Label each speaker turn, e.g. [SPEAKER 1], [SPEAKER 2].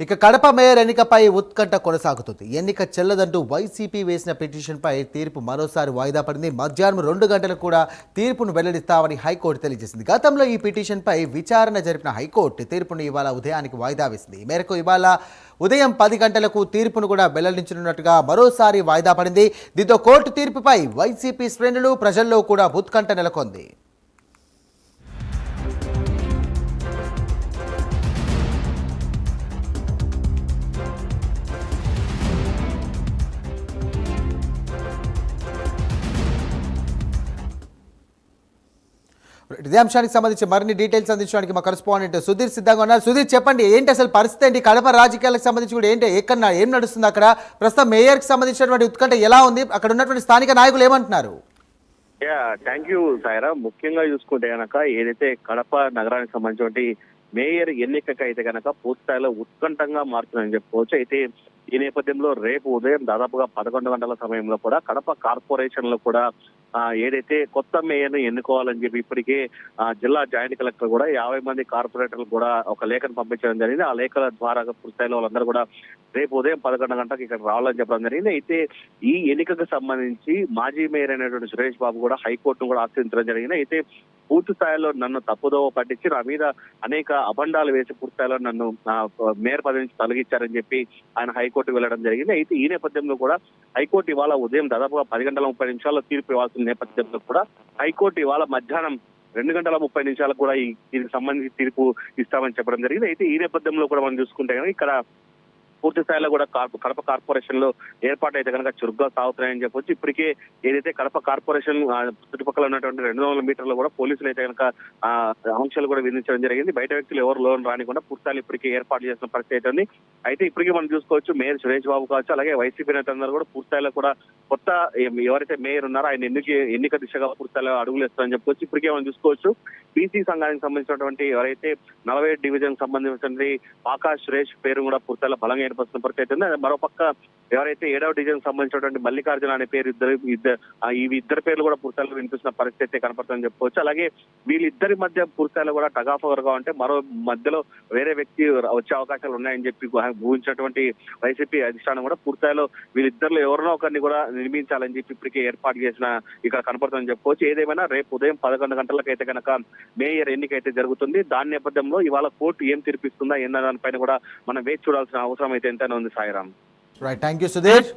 [SPEAKER 1] ఇక కడప మేయర్ ఎన్నికపై ఉత్కంఠ కొనసాగుతుంది. ఎన్నిక చెల్లదంటూ వైసీపీ వేసిన పిటిషన్పై తీర్పు మరోసారి వాయిదా పడింది. మధ్యాహ్నం 2 గంటలకు కూడా తీర్పును వెల్లడిస్తామని హైకోర్టు తెలియజేసింది. గతంలో ఈ పిటిషన్పై విచారణ జరిపిన హైకోర్టు తీర్పును ఇవాళ ఉదయానికి వాయిదా వేసింది. ఈ మేరకు ఇవాళ ఉదయం 10 గంటలకు తీర్పును కూడా వెల్లడించనున్నట్టుగా మరోసారి వాయిదా పడింది. దీంతో కోర్టు తీర్పుపై వైసీపీ శ్రేణులు ప్రజల్లో కూడా ఉత్కంఠ నెలకొంది. ఇదే అంశానికి సంబంధించి మరిన్ని డీటెయిల్స్ అందించడానికి మా కరెస్పాండెంట్ సుధీర్ సిద్ధంగా ఉన్నారు. సుధీర్, చెప్పండి, ఏంటి అసలు పరిస్థితి ఏంటి? కడప రాజకీయాలకు సంబంధించి కూడా ఏంటి, ఏం నడుస్తుంది అక్కడ? ప్రస్తుతం మేయర్కి సంబంధించినటువంటి ఉత్కంఠ ఎలా ఉంది? అక్కడ ఉన్నటువంటి స్థానిక నాయకులు ఏమంటున్నారు?
[SPEAKER 2] Thank you Saira. ముఖ్యంగా చూసుకుంటే కనుక ఏదైతే కడప నగరానికి సంబంధించిన మేయర్ ఎన్నికకి అయితే కనుక పూర్తిస్థాయిలో ఉత్కంఠంగా మారుతుందని చెప్పుకోవచ్చు. అయితే ఈ నేపథ్యంలో రేపు ఉదయం దాదాపుగా 11 గంటల సమయంలో కూడా కడప కార్పొరేషన్ లో కూడా ఏదైతే కొత్త మేయర్ ను ఎన్నుకోవాలని చెప్పి ఇప్పటికే జిల్లా జాయింట్ కలెక్టర్ కూడా 50 మంది కార్పొరేటర్లు కూడా ఒక లేఖను పంపించడం జరిగింది. ఆ లేఖల ద్వారా పూర్తిస్థాయిలో వాళ్ళందరూ కూడా రేపు ఉదయం 11 గంటలకు ఇక్కడ రావాలని చెప్పడం జరిగింది. అయితే ఈ ఎన్నికకు సంబంధించి మాజీ మేయర్ అయినటువంటి సురేష్ బాబు కూడా హైకోర్టును కూడా ఆశ్రయించడం జరిగింది. అయితే పూర్తి స్థాయిలో నన్ను తప్పుదోవ పట్టించి నా మీద అనేక అబండాలు వేసి పూర్తి స్థాయిలో నన్ను మేయర్ పదవి నుంచి తొలగించారని చెప్పి ఆయన హైకోర్టుకు వెళ్లడం జరిగింది. అయితే ఈ నేపథ్యంలో కూడా హైకోర్టు ఇవాళ ఉదయం దాదాపుగా 10 గంటల 30 నిమిషాల్లో తీర్పు ఇవ్వాల్సిన నేపథ్యంలో కూడా హైకోర్టు ఇవాళ మధ్యాహ్నం 2 గంటల 30 నిమిషాలకు కూడా దీనికి సంబంధించి తీర్పు ఇస్తామని చెప్పడం జరిగింది. అయితే ఈ నేపథ్యంలో కూడా మనం చూసుకుంటే కనుక ఇక్కడ పూర్తి స్థాయిలో కూడా కడప కార్పొరేషన్ లో ఏర్పాటు అయితే కనుక చురుగ్గా సాగుతున్నాయని చెప్పొచ్చు. ఇప్పటికే ఏదైతే కడప కార్పొరేషన్ చుట్టుపక్కల ఉన్నటువంటి 200 మీటర్లు కూడా పోలీసులు అయితే కనుక ఆంక్షలు కూడా విధించడం జరిగింది. బయట వ్యక్తులు ఎవరు లోన్ రానికుండా పూర్తిస్థాయిలో ఇప్పటికే ఏర్పాటు చేసిన పరిస్థితి అయితే ఉంది. అయితే ఇప్పటికే మనం చూసుకోవచ్చు మేయర్ సురేష్ బాబు కావచ్చు, అలాగే వైసీపీ నేతలందరూ కూడా పూర్తిస్థాయిలో కూడా కొత్త ఎవరైతే మేయర్ ఉన్నారో ఆయన ఎన్నిక దిశగా పూర్తిస్థాయిలో అడుగులు వేస్తారని చెప్పుకోవచ్చు. ఇప్పటికే మనం చూసుకోవచ్చు బీసీ సంఘానికి సంబంధించినటువంటి ఎవరైతే 47 డివిజన్ సంబంధించినటువంటి ఆకాష్ సురేష్ పేరు కూడా పూర్తిస్థాయిలో బలంగా ఏర్పడుతున్న పరిస్థితి ఉంది. మరోపక్క ఎవరైతే 7వ డివిజన్ సంబంధించినటువంటి మల్లికార్జున అనే పేరు ఇద్దరు పేర్లు కూడా పూర్తిస్థాయిలో వినిపిస్తున్న పరిస్థితి కనపడుతుందని చెప్పుకోవచ్చు. అలాగే వీళ్ళిద్దరి మధ్య పూర్తిస్థాయిలో కూడా టగాఫర్గా ఉంటే మరో మధ్యలో వేరే వ్యక్తి వచ్చే అవకాశాలు ఉన్నాయని చెప్పి ఊహించినటువంటి వైసీపీ అధిష్టానం కూడా పూర్తిస్థాయిలో వీళ్ళిద్దరిలో ఎవరినో ఒకరిని కూడా నిర్మించాలని చెప్పి ఇప్పటికే ఏర్పాటు చేసిన ఇక్కడ కనపడుతుందని చెప్పుకోవచ్చు. ఏదేమైనా రేపు ఉదయం 11 గంటలకు అయితే కనుక మేయర్ ఎన్నిక అయితే జరుగుతుంది. దాని నేపథ్యంలో ఇవాళ కోర్టు ఏం తీర్పిస్తుందా ఎన్న దానిపైన కూడా మనం వేచి చూడాల్సిన అవసరం అయితే ఎంతైనా ఉంది. Sairam.
[SPEAKER 1] Right, thank you Sudheer.